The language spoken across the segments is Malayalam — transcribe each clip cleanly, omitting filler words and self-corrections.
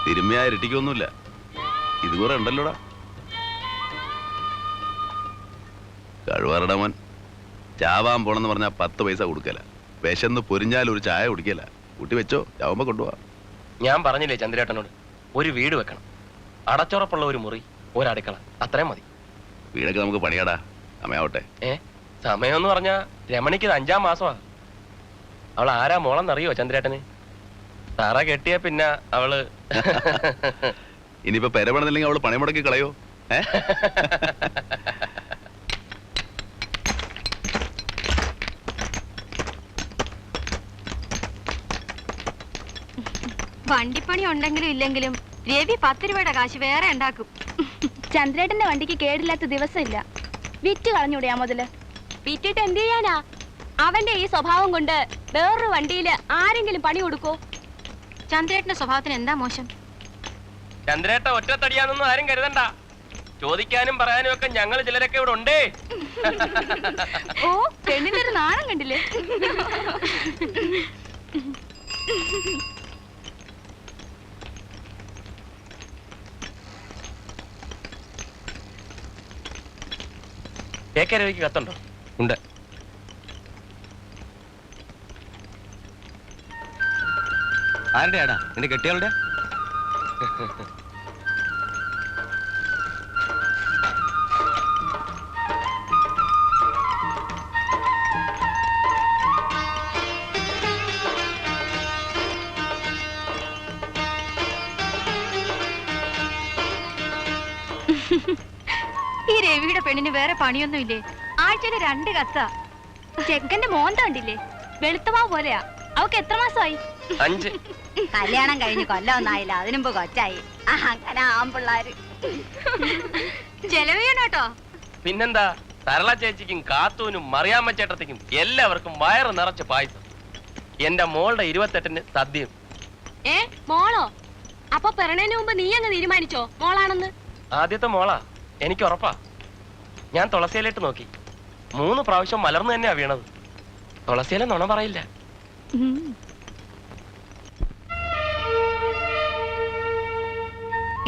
തിരുമ്മയാ ഇരട്ടിക്കൊന്നുമില്ല. ഇത് കുറെ ഉണ്ടല്ലോടാ. കഴിവാറുടെ മോൻ ചാവാൻ പോണെന്ന് പറഞ്ഞാൽ 10 പൈസ കൊടുക്കല. വിശന്ന് പൊരിഞ്ഞാൽ ഒരു ചായ കുടിക്കല. കൂട്ടി വെച്ചോ, ചാവുമ്പോ കൊണ്ടുപോവാ. ഞാൻ പറഞ്ഞില്ലേ ചന്ദ്രേട്ടനോട്, ഒരു വീട് വെക്കണം, അടച്ചുറപ്പുള്ള ഒരു മുറി, ഒരടുക്കള, അത്രയും മതി. വീടൊക്കെ നമുക്ക് പണിയാടാ, സമയാവട്ടെ. സമയം പറഞ്ഞാ രമണിക്ക് ഇത് 5-ാം മാസമാ. അവൾ ആരാ മോളെന്നറിയോ ചന്ദ്രേട്ടന്? തറ കെട്ടിയ പിന്നെ അവള് ഇനിയിപ്പോ പെരപണില്ലെങ്കിൽ അവള് പണി മുടക്കി കളയോ? വണ്ടിപ്പണി ഉണ്ടെങ്കിലും ഇല്ലെങ്കിലും രവി 10 രൂപയുടെ കാശ് വേറെ ഉണ്ടാക്കും. ചന്ദ്രേട്ടന്റെ വണ്ടിക്ക് കേടില്ലാത്ത ദിവസമില്ല. വിറ്റ് കളഞ്ഞൂടെയാ മുതല്? വിറ്റിട്ട് എന്ത് ചെയ്യാനാ? അവന്റെ ഈ സ്വഭാവം കൊണ്ട് വേറൊരു വണ്ടിയില് ആരെങ്കിലും പണി കൊടുക്കോ? ചന്ദ്രേട്ടന്റെ സ്വഭാവത്തിന് എന്താ മോശം? ചന്ദ്രേട്ട ഒറ്റത്തടിയാന്നൊന്നും ആരും കരുതണ്ട. ചോദിക്കാനും പറയാനും ഒക്കെ ഞങ്ങൾ ചിലരൊക്കെ ഇവിടെ ഉണ്ടേ. ഓ, പെണ്ണിന്റെ ഒരു നാണം കണ്ടില്ലേ? കേക്കരവിക്ക് കത്തുണ്ടോ? ഉണ്ട്. ആരുടെയാടാ? നിന്റെ കെട്ടിയാളുടെ? ഈ രവിയുടെ പെണ്ണിന് വേറെ പണിയൊന്നുമില്ലേ? ആഴ്ചയില് 2 കത്താ. ചെക്കന്റെ മോന്ത കണ്ടില്ലേ? വെളുത്തമാ പോലെയാ. അവക്ക് എത്ര മാസമായി? 5. കല്യാണം കഴിഞ്ഞ് കൊല്ലമൊന്നായില്ല, അതിനുമ്പ് കൊച്ചായി. അങ്ങനെ ആമ്പിള്ളാര് ചെലവേണോട്ടോ. പിന്നെന്താ, സരള ചേച്ചിക്കും കാത്തൂനും മറിയാമ്മ ചേട്ടത്തിക്കും എല്ലാവർക്കും വയറ് നിറച്ച് പായസം. എന്റെ മോളുടെ 28-ന് സദ്യയും. മോളോ? അപ്പൊ പിറണേന് മുമ്പ് നീ അങ്ങ് തീരുമാനിച്ചോ മോളാണെന്ന്? ആദ്യത്തെ മോളാ, എനിക്ക് ഉറപ്പാ. ഞാൻ തുളസിയിലിട്ട് നോക്കി, 3 പ്രാവശ്യം മലർന്നു തന്നെയാ വീണത്. തുളസിയിലെ നുണ പറയില്ല.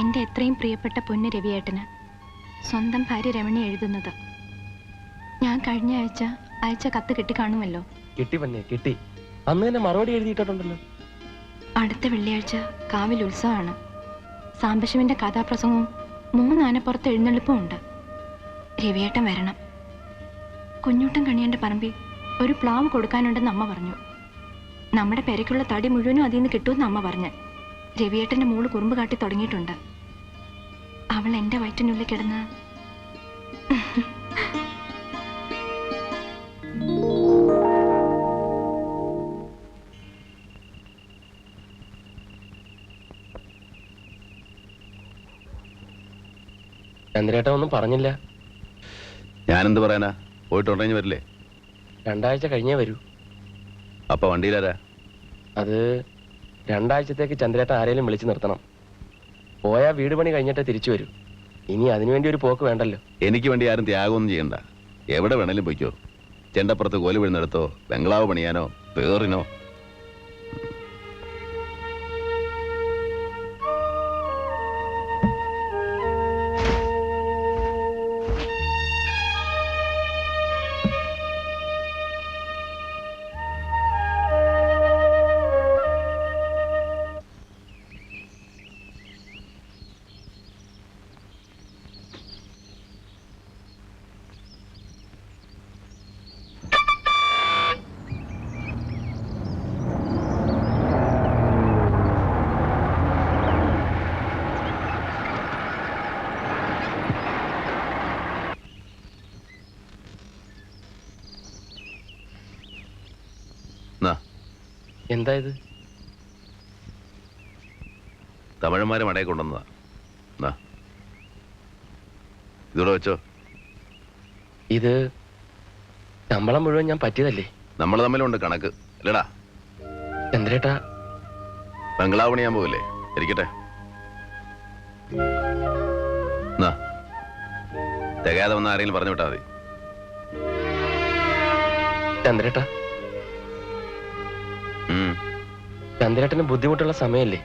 എന്റെ എത്രയും പ്രിയപ്പെട്ട പൊന്ന് രവിയേട്ടന് സ്വന്തം ഭാര്യ രമണി എഴുതുന്നത്. ഞാൻ കഴിഞ്ഞ ആഴ്ച അയച്ച കത്ത് കിട്ടി കാണുമല്ലോ? കിട്ടി പൊന്നെ, കിട്ടി. അന്ന് തന്നെ മറുപടി എഴുതിയിട്ടുണ്ടല്ലോ. അടുത്ത വെള്ളിയാഴ്ച കാവിൽ ഉത്സവമാണ്. സാംബശിവന്റെ കഥാപ്രസംഗവും 3 ആനപ്പുറത്ത് എഴുന്നള്ളിപ്പും ഉണ്ട്. രവിയേട്ടൻ വരണം. കുഞ്ഞൂട്ടൻ കണിയന്റെ പറമ്പിൽ ഒരു പ്ലാവ് കൊടുക്കാനുണ്ടെന്ന് അമ്മ പറഞ്ഞു. നമ്മുടെ പെരയ്ക്കുള്ള തടി മുഴുവനും അതിൽ നിന്ന് കിട്ടുമെന്ന് അമ്മ പറഞ്ഞു. രവിയേട്ടന്റെ മോള് കുറുമ്പ് കാട്ടി തുടങ്ങിയിട്ടുണ്ട്. അവൾ എന്റെ വയറ്റിനുള്ളിൽ കിടന്ന് ചന്ദ്രേട്ടൻ ഒന്നും പറഞ്ഞില്ല. ഞാനെന്ത് പറയാനാ? പോയിട്ടുണ്ടെങ്കിൽ വരില്ലേ? 2 ആഴ്ച കഴിഞ്ഞേ വരൂ. അപ്പൊ വണ്ടിയിലാരാ? അത് 2 ആഴ്ചത്തേക്ക് ചന്ദ്രേട്ടൻ ആരെങ്കിലും വിളിച്ചു നിർത്തണം. പോയാ വീട് പണി കഴിഞ്ഞിട്ട് തിരിച്ചു വരൂ. ഇനി അതിനുവേണ്ടി ഒരു പോക്ക് വേണ്ടല്ലോ. എനിക്ക് വേണ്ടി ആരും ത്യാഗമൊന്നും ചെയ്യണ്ട. എവിടെ വേണേലും പോയിക്കോ. ചെണ്ടപ്പുറത്ത് കോല് വീഴുന്നെടുത്തോ, ബംഗ്ലാവ് പണിയാനോ, പേറിനോ. എന്താ ഇത്? തമിഴന്മാരെ മടയെ കൊണ്ടുവന്നതാ. ഇതൂടെ വെച്ചോ. ഇത് ശമ്പളം മുഴുവൻ ഞാൻ പറ്റിയതല്ലേ? നമ്മൾ തമ്മിലുണ്ട് കണക്ക് അല്ലടാ. ചന്ദ്രേട്ടാ, ബംഗ്ലാവ് പണിയാൻ പോവില്ലേ? ഇരിക്കട്ടെ. തികയാതെ വന്ന ആരെങ്കിലും പറഞ്ഞു വിട്ടാ മതി. ചന്ദ്രേട്ടാ, ചന്ദ്രേട്ടന് ബുദ്ധിമുട്ടുള്ള സമയല്ലേ?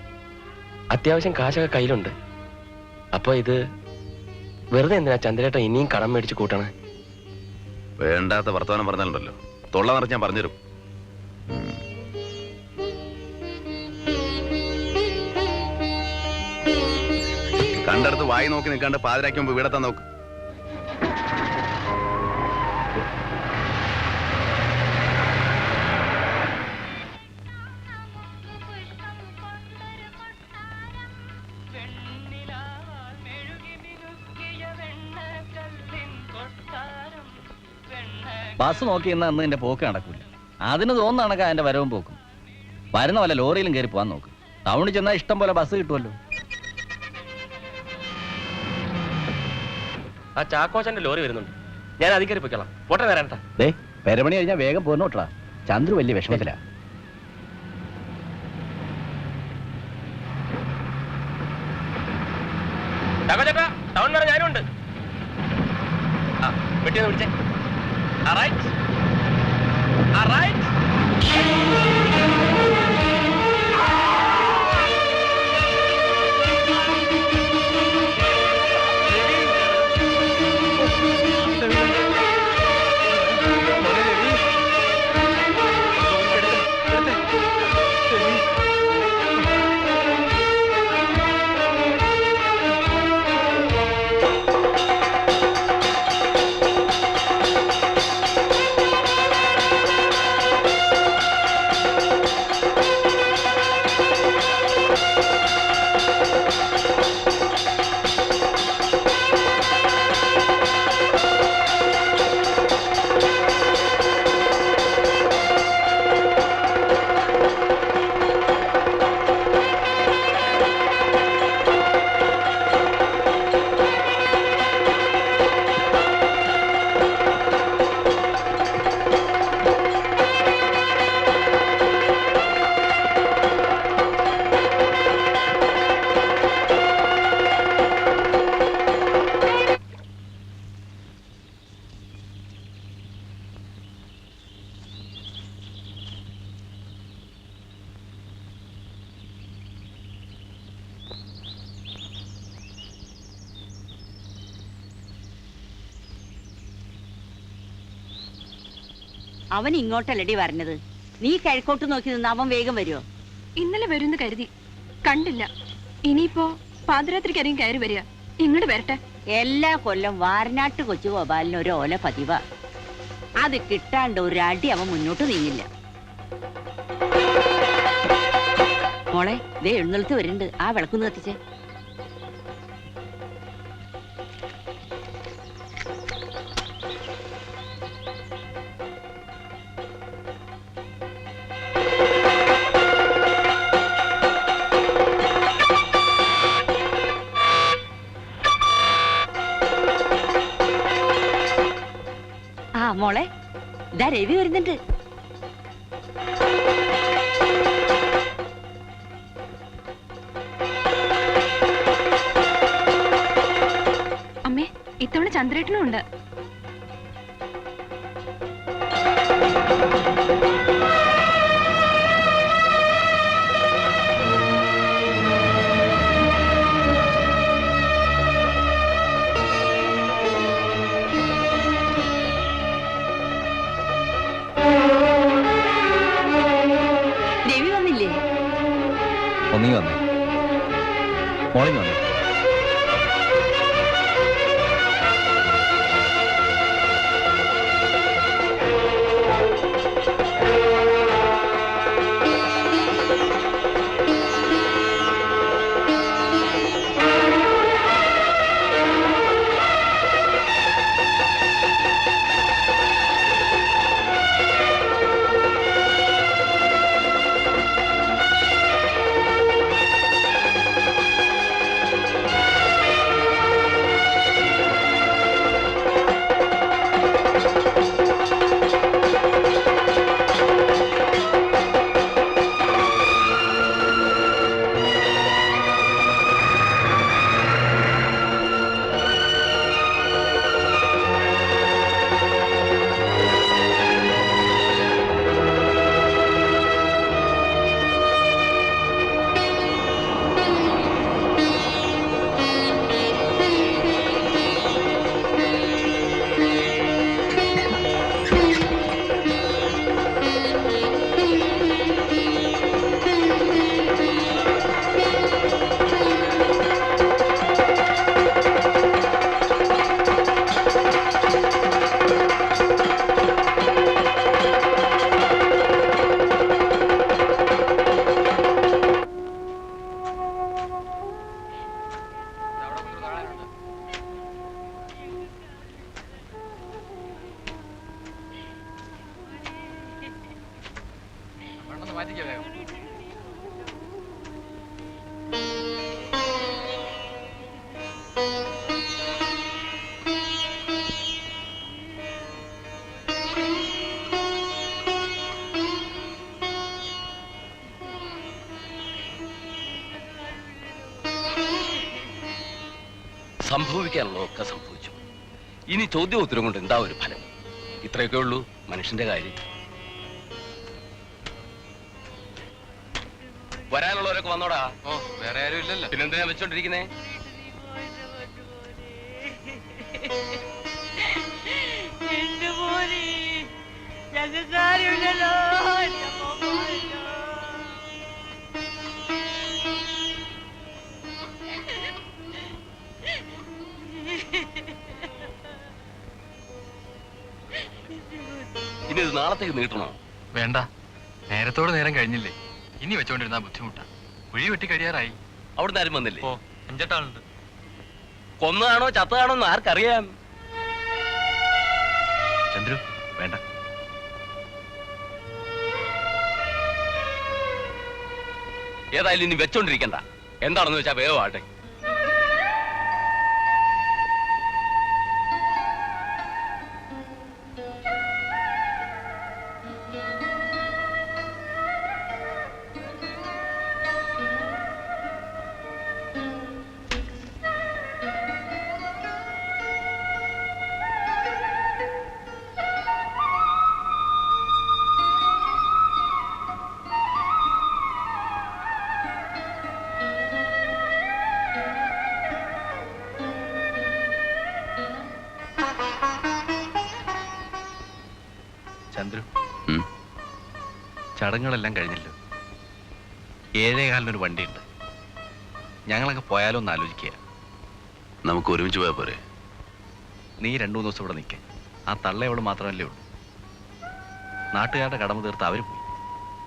അത്യാവശ്യം കാശൊക്കെ കയ്യിലുണ്ട്. അപ്പൊ ഇത് വെറുതെ എന്തിനാ ചന്ദ്രേട്ടൻ ഇനിയും കടം മേടിച്ച് കൂട്ടണേ? വേണ്ടാത്ത വർത്തമാനം പറഞ്ഞാലുണ്ടല്ലോ, തൊള്ള നിറച്ച് ഞാൻ പറഞ്ഞുതരും. കണ്ടടുത്ത് വായി നോക്കി നിൽക്കാണ്ട് പാതിരാക്കി മുമ്പ് വീടെത്താൻ നോക്ക്. ബസ് നോക്കി ഇന്ന് അന്ന് എന്റെ പോക്ക് നടക്കൂല. അതിന് തോന്നുന്ന കണക്കാ എന്റെ വരവും പോക്കും. വരുന്ന വല്ല ലോറിയിലും കയറി പോകാൻ നോക്കും. ടൗണിൽ ചെന്നാൽ ഇഷ്ടം പോലെ ബസ് കിട്ടുമല്ലോ. ആ ചാക്കോച്ചന്റെ ലോറി വരുന്നുണ്ട്, ഞാൻ അതിൽ കയറി പൊയ്ക്കോളാം. പോട്ടെ നേരട്ടാ. ദേ പെരമണി കഴിഞ്ഞാൽ വേഗം പോന്നോട്ടാ. ചന്ദ്രു വലിയ വിഷമത്തിലാ. ചാക്കോച്ചേട്ടാ, ടൗൺ വരെ ഞാനും ഉണ്ട്. ആ വെട്ടിയൊന്ന് വിളിച്ചേ. അവൻ ഇങ്ങോട്ടല്ലടി പറഞ്ഞത്. നീ കിഴക്കോട്ട് നോക്കി നിന്ന് അവൻ വേഗം വരുമോ? ഇന്നലെ വരുമെന്ന് കരുതി, കണ്ടില്ല. ഇനിയിപ്പോ പാതിരാത്രിക്കാരെയും കയറി വരിക. ഇങ്ങോട്ട് വരട്ടെ. എല്ലാ കൊല്ലം വാരനാട്ട് കൊച്ചു ഗോപാലിന് ഒരു ഓല പതിവാ. അത് കിട്ടാണ്ട് ഒരടി അവൻ മുന്നോട്ട് നീങ്ങില്ല. മോളെ, ദേ എഴുന്നള്ളത്ത് വരുന്നുണ്ട്. ആ വിളക്കൊന്ന് കത്തിച്ചേ. മോളെ, ഇതാ രവി വരുന്നുണ്ട്. അമ്മേ, ഇത്തവണ ചന്ദ്രേട്ടനും ഉണ്ട്. ഒന്നീ വന്നേ, മോളിങ് വന്നേ. സംഭവിക്കാനുള്ളതൊക്കെ സംഭവിച്ചു. ഇനി ചോദ്യോത്തരം കൊണ്ട് എന്താ ഒരു ഫലം? ഇത്രയൊക്കെ ഉള്ളൂ മനുഷ്യന്റെ കാര്യം. വരാനുള്ളവരൊക്കെ വന്നോടാ. ഓ, വേറെ ആരും ഇല്ലല്ലോ. പിന്നെന്തിനാ വെച്ചോണ്ടിരിക്കുന്നേ? ഇനി ഇത് നാളത്തേക്ക് നീട്ടണോ? വേണ്ട, നേരത്തോട് നേരം കഴിഞ്ഞില്ലേ. ഇനി വെച്ചോണ്ടിരുന്നാ ബുദ്ധിമുട്ടാ. കുഴി വെട്ടി കഴിയാറായി. അവിടുന്ന് ആരും വന്നില്ലേ? ഓ, 5-8 കൊന്നതാണോ ചത്തതാണോ എന്ന് ആർക്കറിയാം? ചന്ദ്രു വേണ്ട. ഏതായാലും ഇനി വെച്ചോണ്ടിരിക്കണ്ട. എന്താണെന്ന് വെച്ചാ വേഗം ആട്ടെ. ചന്ദ്രു, ചടങ്ങുകളെല്ലാം കഴിഞ്ഞല്ലോ. 7:15 വണ്ടിയുണ്ട്. ഞങ്ങളൊക്കെ പോയാലോ എന്ന് ആലോചിക്കുക. നമുക്ക് ഒരുമിച്ച് പോയാൽ പോരെ? നീ 2-3 ദിവസം ഇവിടെ നിൽക്കേ. ആ തള്ളയവള് മാത്രമല്ലേ ഉള്ളൂ. നാട്ടുകാരുടെ കടമ തീർത്ത് അവർ പോയി.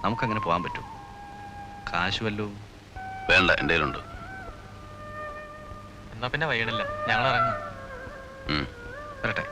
നമുക്കങ്ങനെ പോകാൻ പറ്റും? കാശ് വല്ലതും വേണ്ട, എൻ്റെ കയ്യിലുണ്ട്. എന്നാ പിന്നെ വൈകിടില്ല, ഞങ്ങൾ ഇറങ്ങും. ഉം. വരട്ടെ.